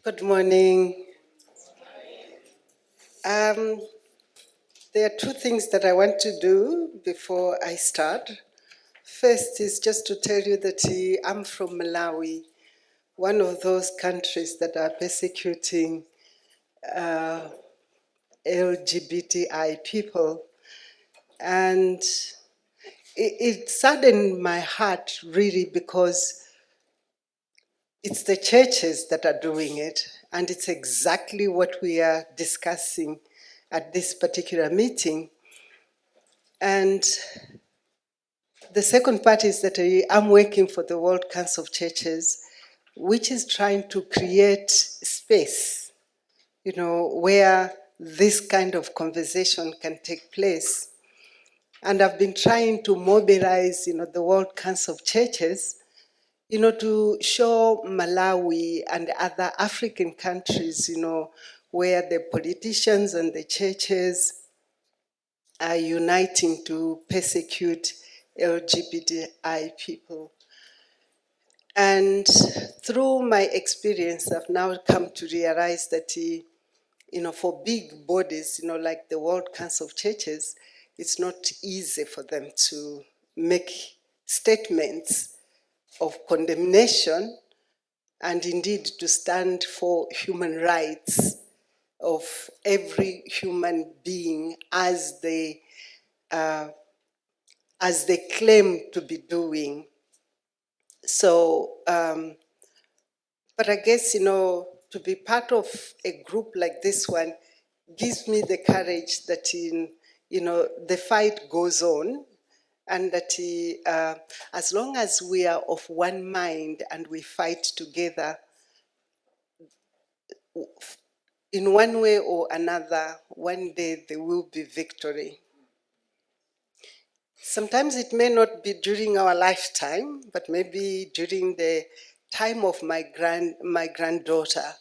Good morning. Um, there are two things that I want to do before I start. First is just to tell you that I'm from Malawi, one of those countries that are persecuting LGBTI people. And it saddened my heart really because it's the churches that are doing it, and it's exactly what we are discussing at this particular meeting. And the second part is that I'm working for the World Council of Churches, which is trying to create space, where this kind of conversation can take place. And I've been trying to mobilize, the World Council of Churches, to show Malawi and other African countries, where the politicians and the churches are uniting to persecute LGBTI people. And through my experience, I've now come to realize that, for big bodies, like the World Council of Churches, it's not easy for them to make statements of condemnation and indeed to stand for human rights of every human being as they claim to be doing. So, but I guess, to be part of a group like this one gives me the courage that, the fight goes on, and that as long as we are of one mind and we fight together, in one way or another, one day there will be victory. Sometimes it may not be during our lifetime, but maybe during the time of my granddaughter.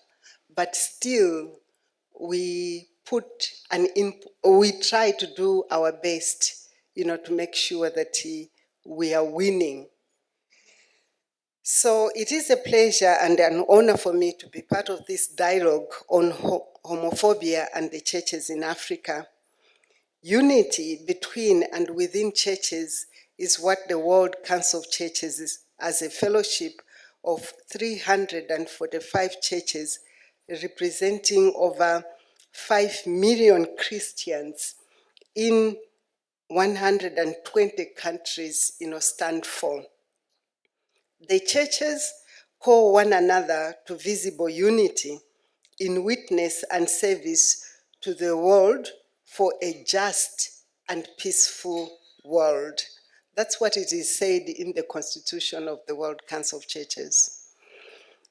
But still, we try to do our best, to make sure that we are winning. So it is a pleasure and an honor for me to be part of this dialogue on homophobia and the churches in Africa. Unity between and within churches is what the World Council of Churches is, as a fellowship of 345 churches representing over 5 million Christians in 120 countries, stand for. The churches call one another to visible unity in witness and service to the world for a just and peaceful world. That's what it is said in the Constitution of the World Council of Churches.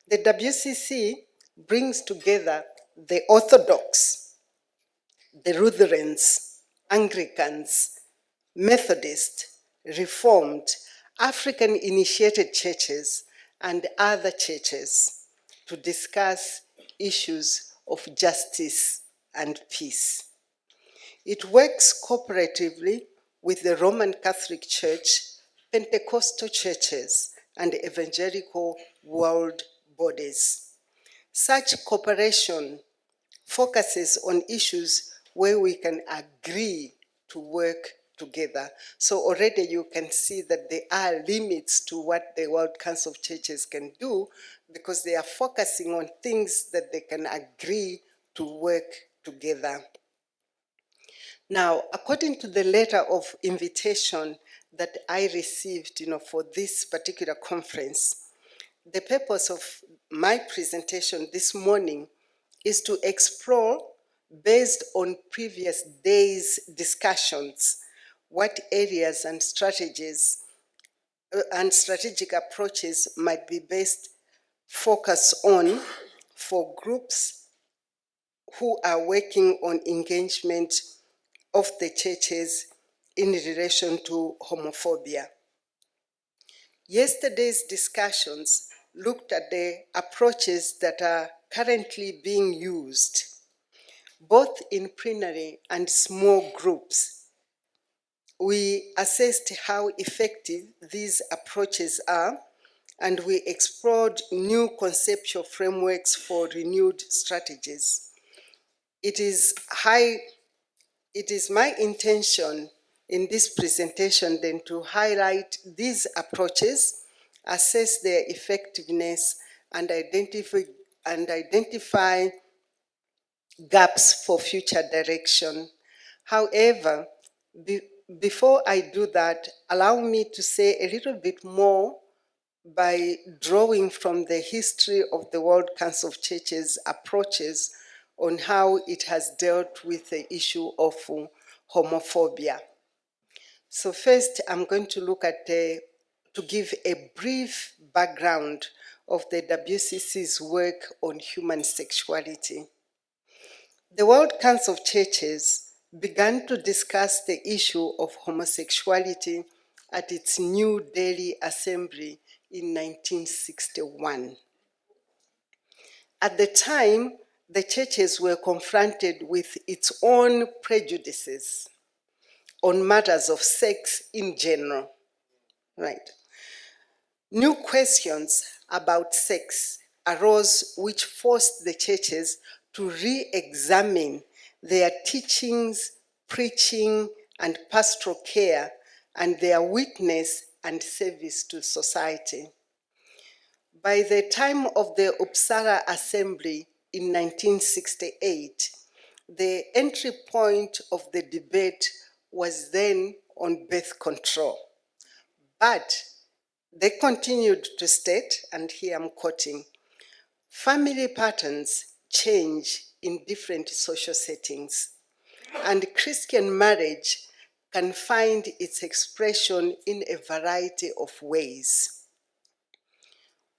The WCC brings together the Orthodox, the Lutherans, Anglicans, Methodist, Reformed, African-initiated churches, and other churches to discuss issues of justice and peace. It works cooperatively with the Roman Catholic Church, Pentecostal churches, and evangelical world bodies. Such cooperation focuses on issues where we can agree to work together. So already you can see that there are limits to what the World Council of Churches can do, because they are focusing on things that they can agree to work together. Now, according to the letter of invitation that I received, for this particular conference, the purpose of my presentation this morning is to explore, based on previous days' discussions, what areas and strategies and strategic approaches might be best focused on for groups who are working on engagement of the churches in relation to homophobia. Yesterday's discussions looked at the approaches that are currently being used, both in plenary and small groups. We assessed how effective these approaches are and we explored new conceptual frameworks for renewed strategies. It is my intention in this presentation then to highlight these approaches, assess their effectiveness, and identify gaps for future direction. However, before I do that, allow me to say a little bit more by drawing from the history of the World Council of Churches approaches on how it has dealt with the issue of homophobia. So first, I'm going to look at to give a brief background of the WCC's work on human sexuality. The World Council of Churches began to discuss the issue of homosexuality at its New Delhi Assembly in 1961. At the time, the churches were confronted with its own prejudices on matters of sex in general, right? New questions about sex arose which forced the churches to re-examine their teachings, preaching, and pastoral care, and their witness and service to society. By the time of the Uppsala Assembly in 1968, the entry point of the debate was then on birth control. But they continued to state, and here I'm quoting, family patterns change in different social settings, and Christian marriage can find its expression in a variety of ways.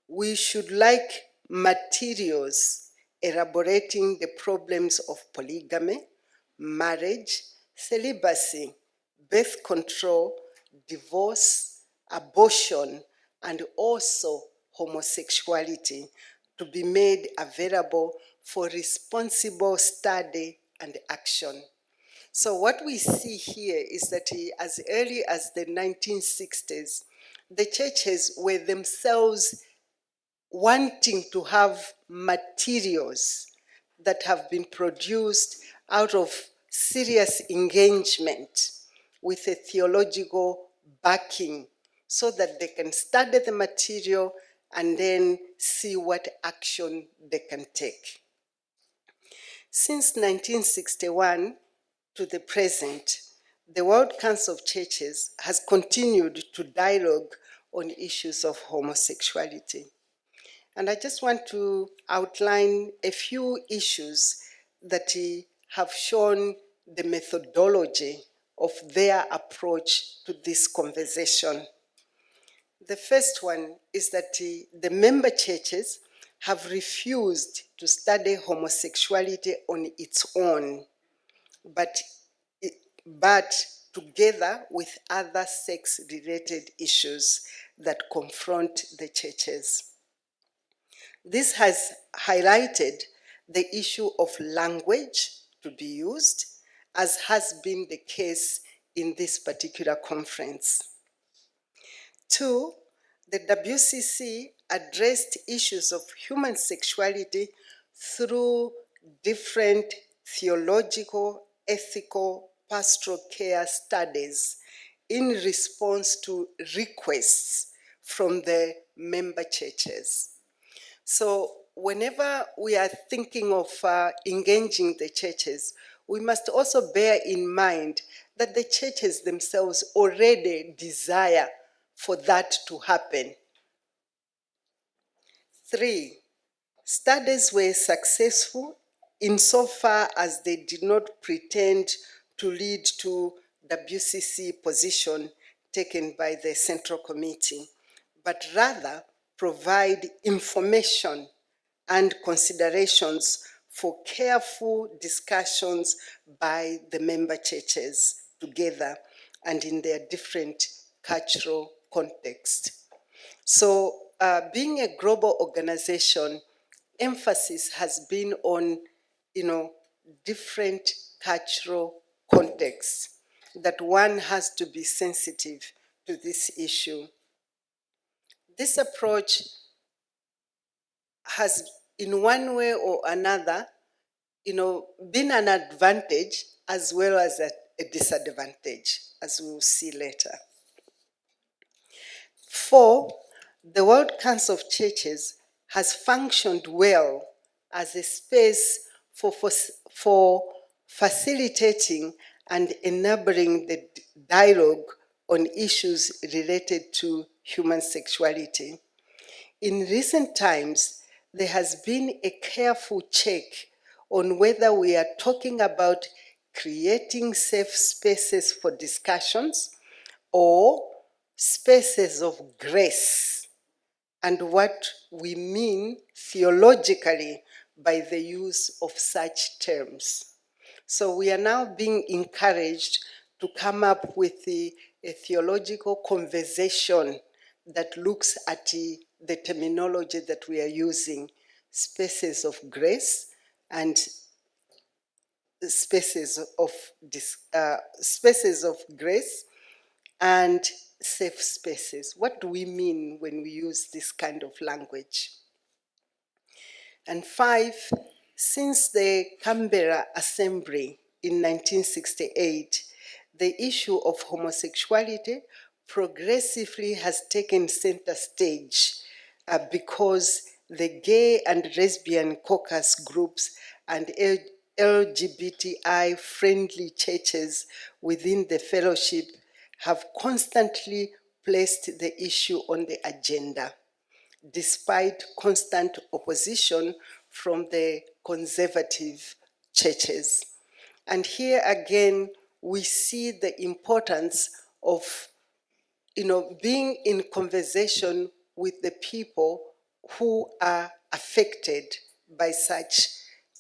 We should like materials elaborating the problems of polygamy, marriage, celibacy, birth control, divorce, abortion, and also homosexuality to be made available for responsible study and action. So what we see here is that as early as the 1960s, the churches were themselves wanting to have materials that have been produced out of serious engagement with a theological backing so that they can study the material and then see what action they can take. Since 1961 to the present, the World Council of Churches has continued to dialogue on issues of homosexuality. And I just want to outline a few issues that have shown the methodology of their approach to this conversation. The first one is that the member churches have refused to study homosexuality on its own, but together with other sex-related issues that confront the churches. This has highlighted the issue of language to be used, as has been the case in this particular conference. Two, the WCC addressed issues of human sexuality through different theological, ethical, pastoral care studies in response to requests from the member churches. So whenever we are thinking of engaging the churches, we must also bear in mind that the churches themselves already desire for that to happen. Three, studies were successful insofar as they did not pretend to lead to WCC position taken by the Central Committee, but rather provide information and considerations for careful discussions by the member churches together and in their different cultural contexts. So being a global organization, emphasis has been on, different cultural contexts, that one has to be sensitive to this issue. This approach has, in one way or another, been an advantage as well as a disadvantage, as we'll see later. 4, the World Council of Churches has functioned well as a space for facilitating and enabling the dialogue on issues related to human sexuality. In recent times, there has been a careful check on whether we are talking about creating safe spaces for discussions or spaces of grace, and what we mean theologically by the use of such terms. So we are now being encouraged to come up with a theological conversation that looks at the terminology that we are using: spaces of grace and spaces of grace and safe spaces. What do we mean when we use this kind of language? And 5, since the Canberra Assembly in 1968, the issue of homosexuality progressively has taken center stage because the gay and lesbian caucus groups and LGBTI-friendly churches within the fellowship have constantly placed the issue on the agenda, despite constant opposition from the conservative churches. And here again, we see the importance of being in conversation with the people who are affected by such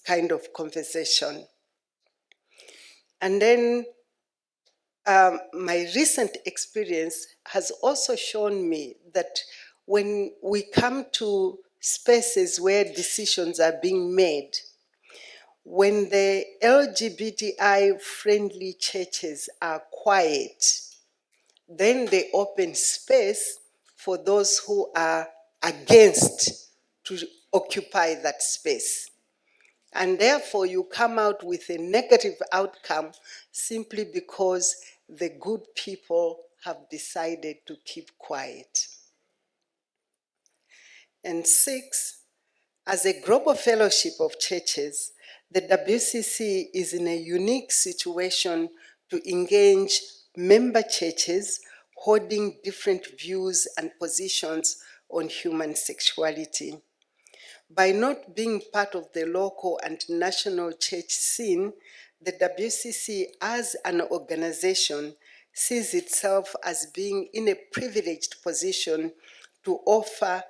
kind of conversation. And then my recent experience has also shown me that when we come to spaces where decisions are being made, when the LGBTI-friendly churches are quiet, then they open space for those who are against to occupy that space. And therefore, you come out with a negative outcome simply because the good people have decided to keep quiet. And 6, as a global fellowship of churches, the WCC is in a unique situation to engage member churches holding different views and positions on human sexuality. By not being part of the local and national church scene, the WCC as an organization sees itself as being in a privileged position to offer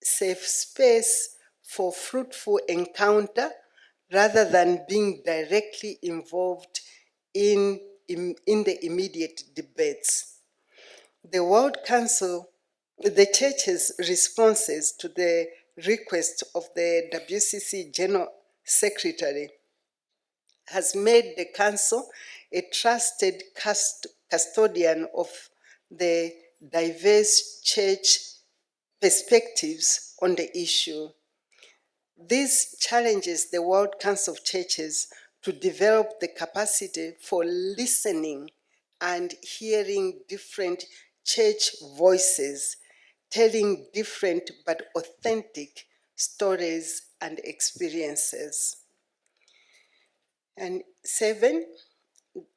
safe space for fruitful encounter rather than being directly involved in the immediate debates. The World Council, the church's responses to the request of the WCC General Secretary has made the Council a trusted custodian of the diverse church perspectives on the issue. This challenges the World Council of Churches to develop the capacity for listening and hearing different church voices, telling different but authentic stories and experiences. And 7,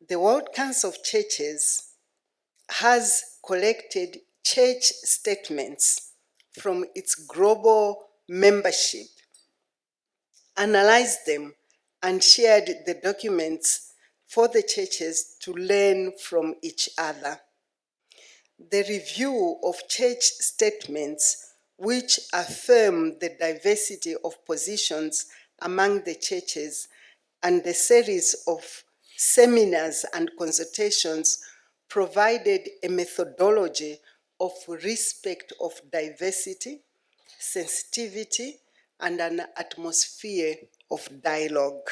the World Council of Churches has collected church statements from its global membership, analyzed them, and shared the documents for the churches to learn from each other. The review of church statements, which affirm the diversity of positions among the churches, and the series of seminars and consultations provided a methodology of respect of diversity, sensitivity, and an atmosphere of dialogue.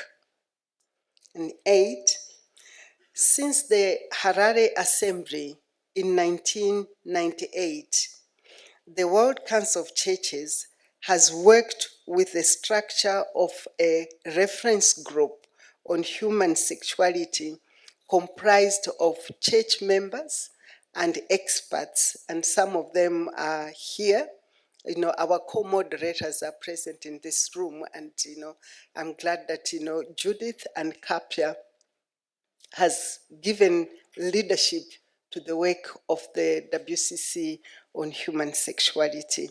And 8, since the Harare Assembly in 1998, the World Council of Churches has worked with the structure of a reference group on human sexuality comprised of church members and experts, and some of them are here. Our co-moderators are present in this room, and I'm glad that Judith and Kapia has given leadership to the work of the WCC on human sexuality.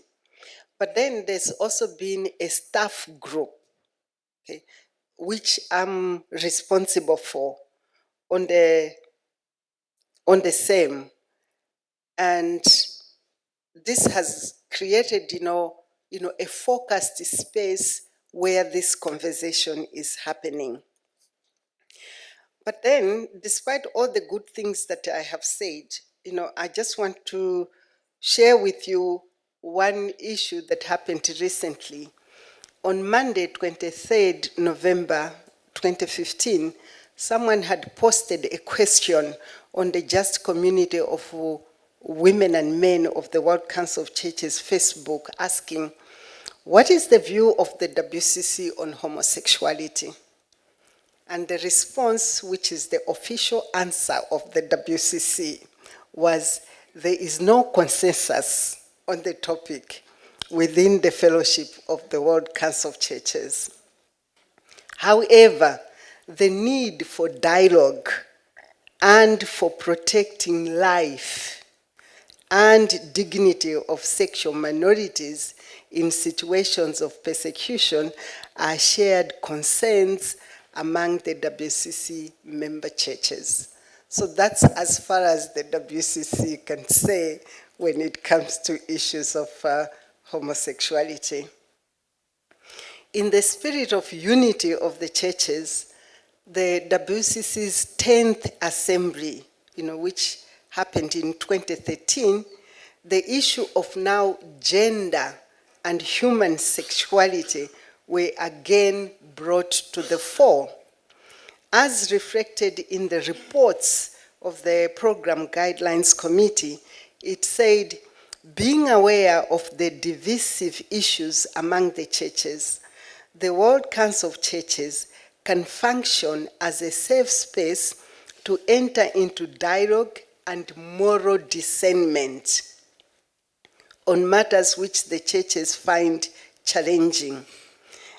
But then there's also been a staff group, okay, which I'm responsible for on the same. And this has created, a focused space where this conversation is happening. But then, despite all the good things that I have said, I just want to share with you one issue that happened recently. On Monday, 23rd November 2015, someone had posted a question on the Just Community of Women and Men of the World Council of Churches Facebook asking, what is the view of the WCC on homosexuality? And the response, which is the official answer of the WCC, was there is no consensus on the topic within the fellowship of the World Council of Churches. However, the need for dialogue and for protecting life and dignity of sexual minorities in situations of persecution are shared concerns among the WCC member churches. So that's as far as the WCC can say when it comes to issues of homosexuality. In the spirit of unity of the churches, the WCC's 10th assembly, which happened in 2013, the issue of now gender and human sexuality were again brought to the fore. As reflected in the reports of the Program Guidelines Committee, it said, being aware of the divisive issues among the churches, the World Council of Churches can function as a safe space to enter into dialogue and moral discernment on matters which the churches find challenging.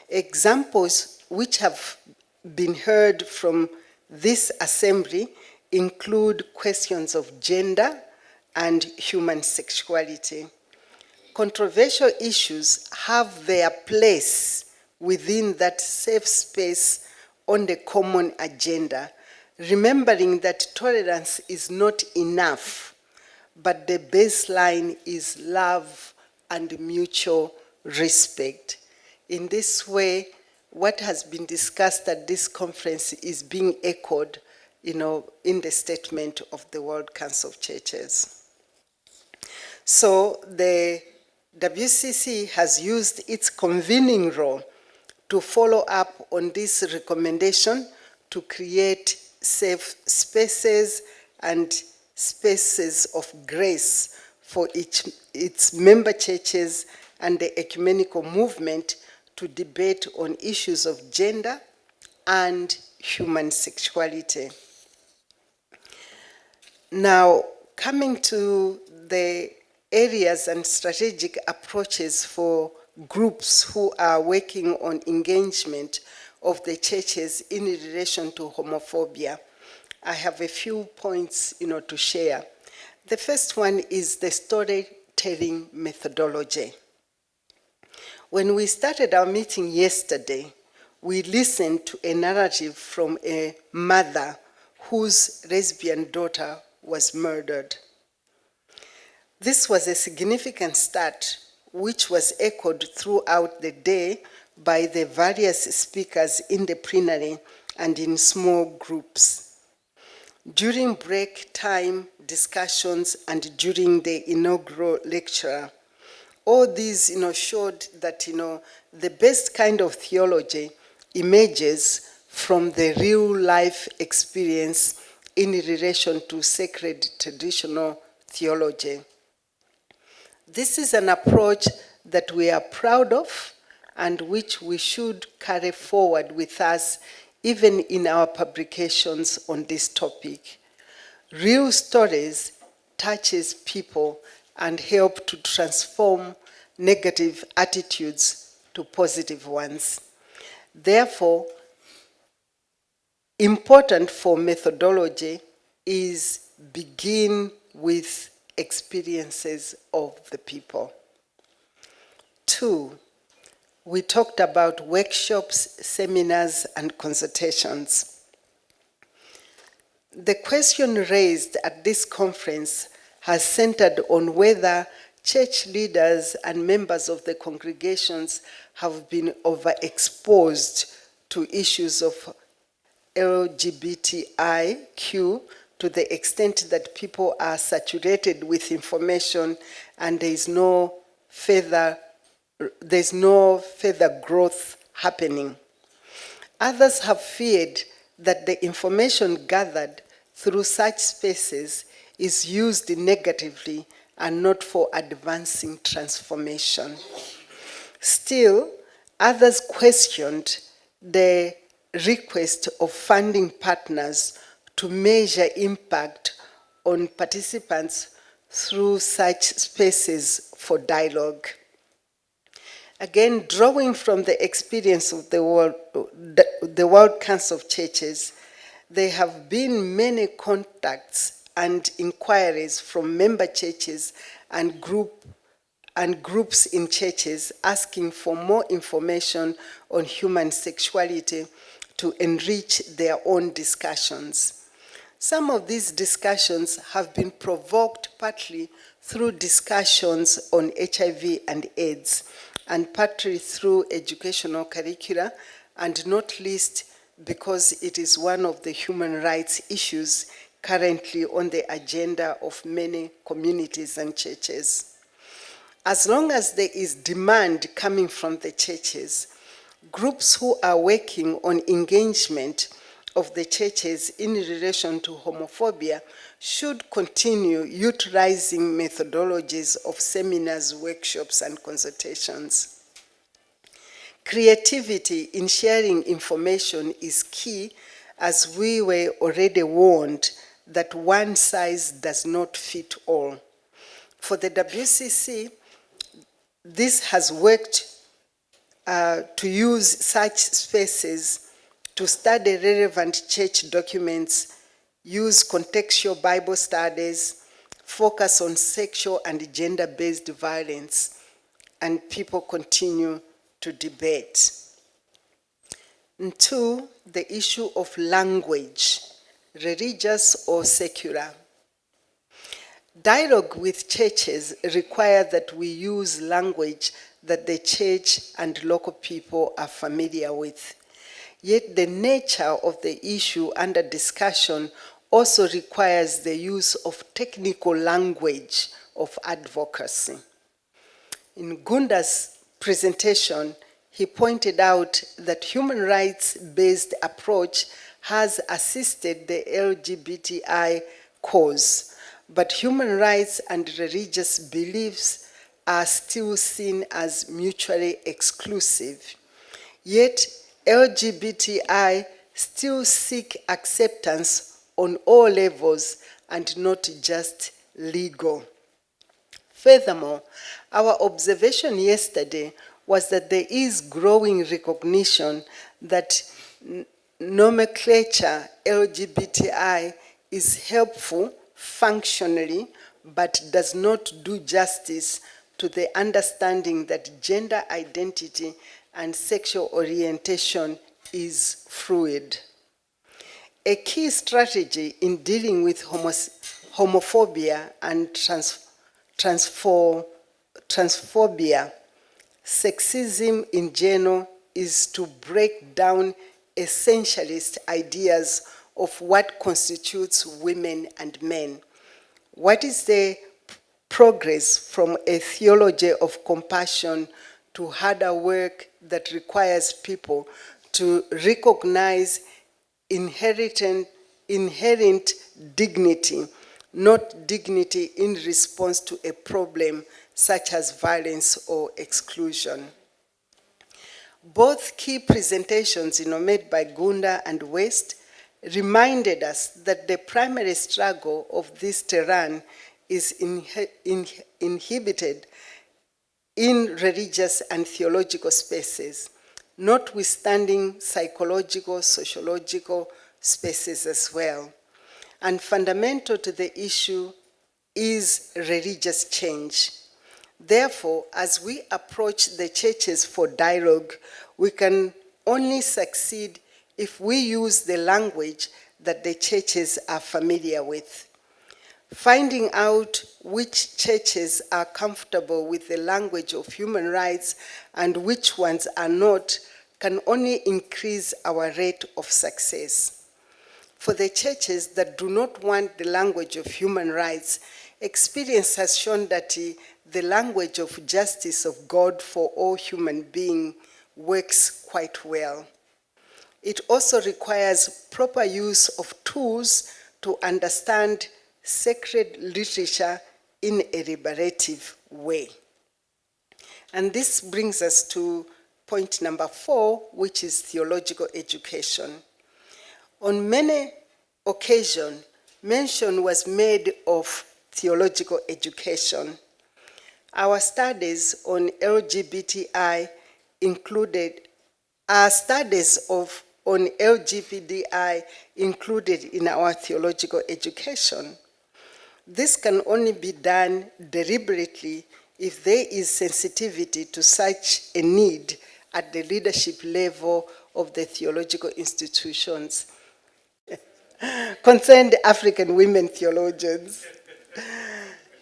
Examples which have been heard from this assembly include questions of gender and human sexuality. Controversial issues have their place within that safe space on the common agenda, remembering that tolerance is not enough, but the baseline is love and mutual respect. In this way, what has been discussed at this conference is being echoed, in the statement of the World Council of Churches. So the WCC has used its convening role to follow up on this recommendation to create safe spaces and spaces of grace for its member churches and the ecumenical movement to debate on issues of gender and human sexuality. Now, coming to the areas and strategic approaches for groups who are working on engagement of the churches in relation to homophobia, I have a few points, to share. The first one is the storytelling methodology. When we started our meeting yesterday, we listened to a narrative from a mother whose lesbian daughter was murdered. This was a significant start, which was echoed throughout the day by the various speakers in the plenary and in small groups. During break time discussions and during the inaugural lecture, all these showed that the best kind of theology emerges from the real life experience in relation to sacred traditional theology. This is an approach that we are proud of and which we should carry forward with us even in our publications on this topic. Real stories touches people and help to transform negative attitudes to positive ones. Therefore, important for methodology is begin with experiences of the people. 2, we talked about workshops, seminars, and consultations. The question raised at this conference has centered on whether church leaders and members of the congregations have been overexposed to issues of LGBTIQ to the extent that people are saturated with information and there's no further growth happening. Others have feared that the information gathered through such spaces is used negatively and not for advancing transformation. Still, others questioned the request of funding partners to measure impact on participants through such spaces for dialogue. Again, drawing from the experience of the World Council of Churches, there have been many contacts and inquiries from member churches and groups in churches asking for more information on human sexuality to enrich their own discussions. Some of these discussions have been provoked partly through discussions on HIV and AIDS, and partly through educational curricula, and not least because it is one of the human rights issues currently on the agenda of many communities and churches. As long as there is demand coming from the churches, groups who are working on engagement of the churches in relation to homophobia should continue utilizing methodologies of seminars, workshops, and consultations. Creativity in sharing information is key, as we were already warned that one size does not fit all. For the WCC, this has worked to use such spaces to study relevant church documents, use contextual Bible studies, focus on sexual and gender-based violence, and people continue to debate. And 2, the issue of language, religious or secular. Dialogue with churches requires that we use language that the church and local people are familiar with. Yet the nature of the issue under discussion also requires the use of technical language of advocacy. In Gunda's presentation, he pointed out that human rights-based approach has assisted the LGBTI cause, but human rights and religious beliefs are still seen as mutually exclusive. Yet, LGBTI still seek acceptance on all levels and not just legal. Furthermore, our observation yesterday was that there is growing recognition that nomenclature LGBTI is helpful functionally, but does not do justice to the understanding that gender identity and sexual orientation is fluid. A key strategy in dealing with homophobia and transphobia, sexism in general, is to break down essentialist ideas of what constitutes women and men. What is the progress from a theology of compassion to harder work that requires people to recognize inherent dignity not dignity in response to a problem such as violence or exclusion. Both key presentations made by Gunda and West reminded us that the primary struggle of this terrain is inhibited in religious and theological spaces, notwithstanding psychological, sociological spaces as well. And fundamental to the issue is religious change. Therefore, as we approach the churches for dialogue, we can only succeed if we use the language that the churches are familiar with. Finding out which churches are comfortable with the language of human rights and which ones are not can only increase our rate of success. For the churches that do not want the language of human rights, experience has shown that the language of justice of God for all human beings works quite well. It also requires proper use of tools to understand sacred literature in a liberative way. And this brings us to point number 4, which is theological education. On many occasions, mention was made of theological education. Our studies on LGBTI on LGBTI included in our theological education. This can only be done deliberately if there is sensitivity to such a need at the leadership level of the theological institutions. Concerned African women theologians.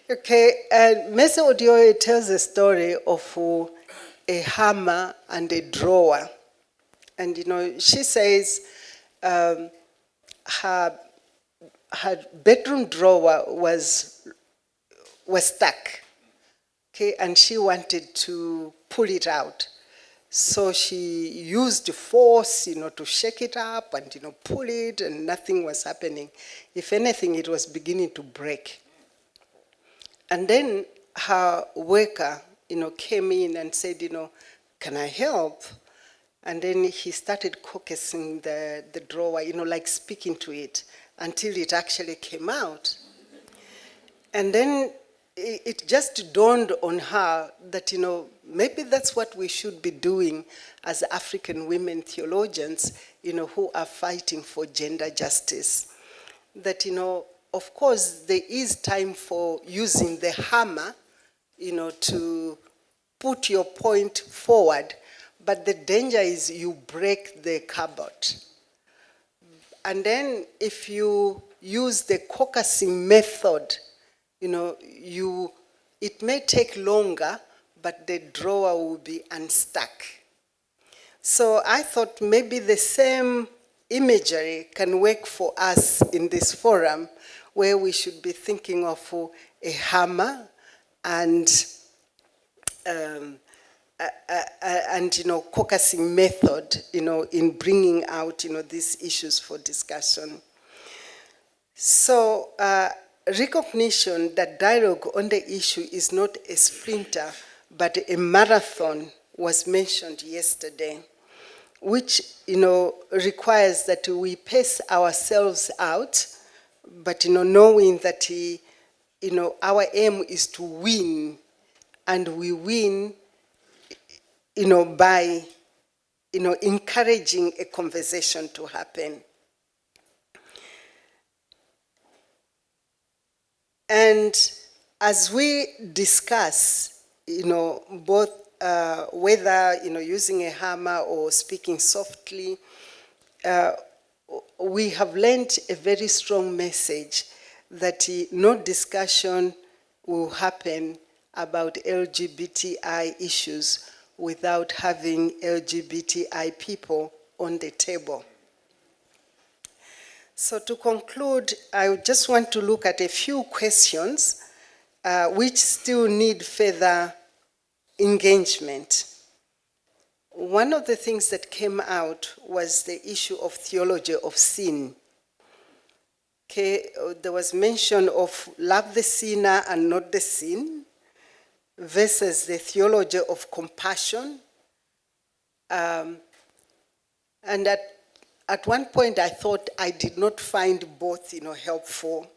Okay, and Mese Odioye tells a story of a hammer and a drawer. And she says her bedroom drawer was stuck, okay, and she wanted to pull it out. So she used force, to shake it up and, pull it, and nothing was happening. If anything, it was beginning to break. And then her worker, came in and said, can I help? And then he started coaxing the drawer, like speaking to it until it actually came out. And then it just dawned on her that, maybe that's what we should be doing as African women theologians, who are fighting for gender justice. That, of course, there is time for using the hammer, to put your point forward, but the danger is you break the cupboard. And then if you use the coaxing method, it may take longer, but the drawer will be unstuck. So I thought maybe the same imagery can work for us in this forum, where we should be thinking of a hammer and coaxing method, in bringing out, these issues for discussion. So recognition that dialogue on the issue is not a sprinter, but a marathon was mentioned yesterday, which, requires that we pace ourselves out, but, knowing that, our aim is to win, and we win, by, encouraging a conversation to happen. And as we discuss, both whether, using a hammer or speaking softly, we have learned a very strong message that no discussion will happen about LGBTI issues without having LGBTI people on the table. So to conclude, I just want to look at a few questions which still need further engagement. One of the things that came out was the issue of theology of sin. Okay, there was mention of love the sinner and not the sin versus the theology of compassion. And at one point I thought I did not find both helpful.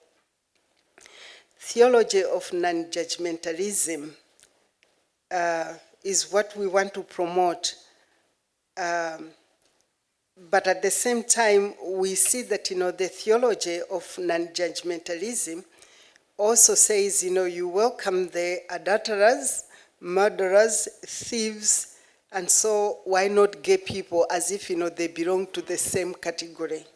Theology of non-judgmentalism is what we want to promote. But at the same time, we see that, the theology of non-judgmentalism also says, you welcome the adulterers, murderers, thieves, and so why not gay people as if, they belong to the same category.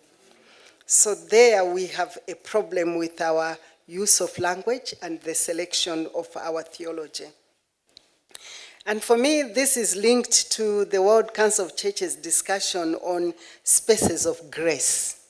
So there we have a problem with our use of language and the selection of our theology. And for me, this is linked to the World Council of Churches discussion on spaces of grace,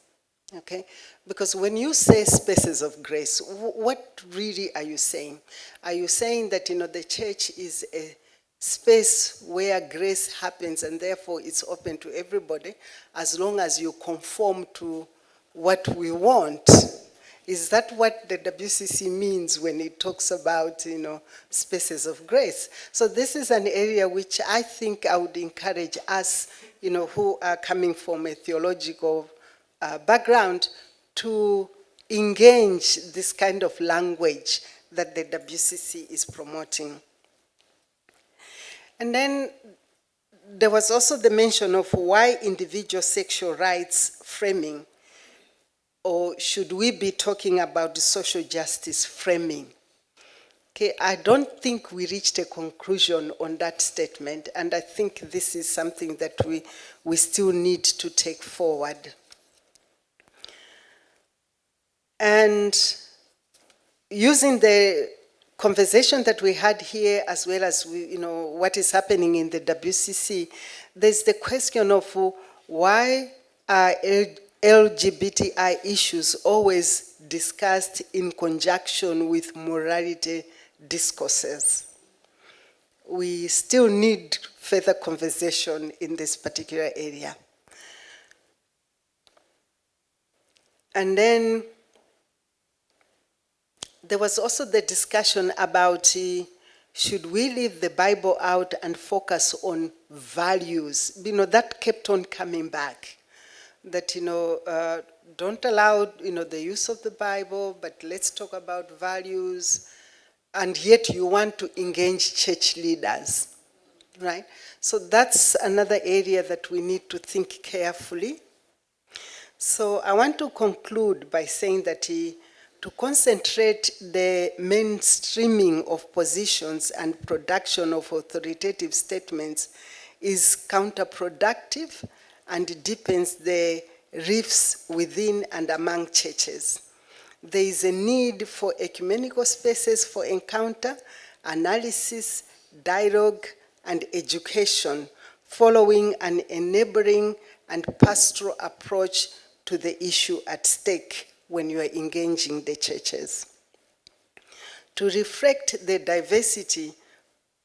okay? Because when you say spaces of grace, what really are you saying? Are you saying that, the church is a space where grace happens and therefore it's open to everybody as long as you conform to what we want? Is that what the WCC means when it talks about, spaces of grace? So this is an area which I think I would encourage us, who are coming from a theological background to engage this kind of language that the WCC is promoting. And then there was also the mention of why individual sexual rights framing, or should we be talking about the social justice framing? Okay, I don't think we reached a conclusion on that statement, and I think this is something that we still need to take forward. And using the conversation that we had here, as well as what is happening in the WCC, there's the question of why are LGBTI issues always discussed in conjunction with morality discourses. We still need further conversation in this particular area. And then there was also the discussion about should we leave the Bible out and focus on values? That kept on coming back. That, don't allow, the use of the Bible, but let's talk about values, and yet you want to engage church leaders, right? So that's another area that we need to think carefully. So I want to conclude by saying that to concentrate the mainstreaming of positions and production of authoritative statements is counterproductive and deepens the rifts within and among churches. There is a need for ecumenical spaces for encounter, analysis, dialogue, and education, following an enabling and pastoral approach to the issue at stake when you are engaging the churches. To reflect the diversity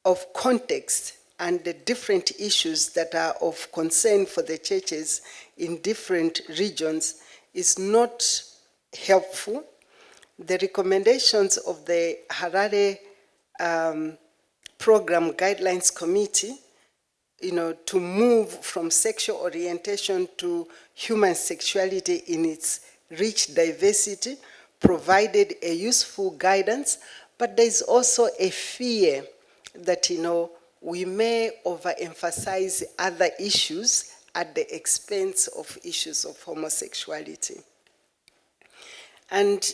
of context and the different issues that are of concern for the churches in different regions is not helpful. The recommendations of the Harare Program Guidelines Committee, to move from sexual orientation to human sexuality in its rich diversity, provided a useful guidance, but there's also a fear that, we may overemphasize other issues at the expense of issues of homosexuality. And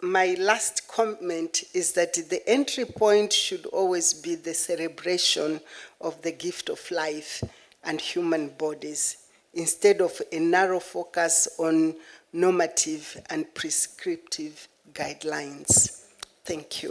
my last comment is that the entry point should always be the celebration of the gift of life and human bodies, instead of a narrow focus on normative and prescriptive guidelines. Thank you.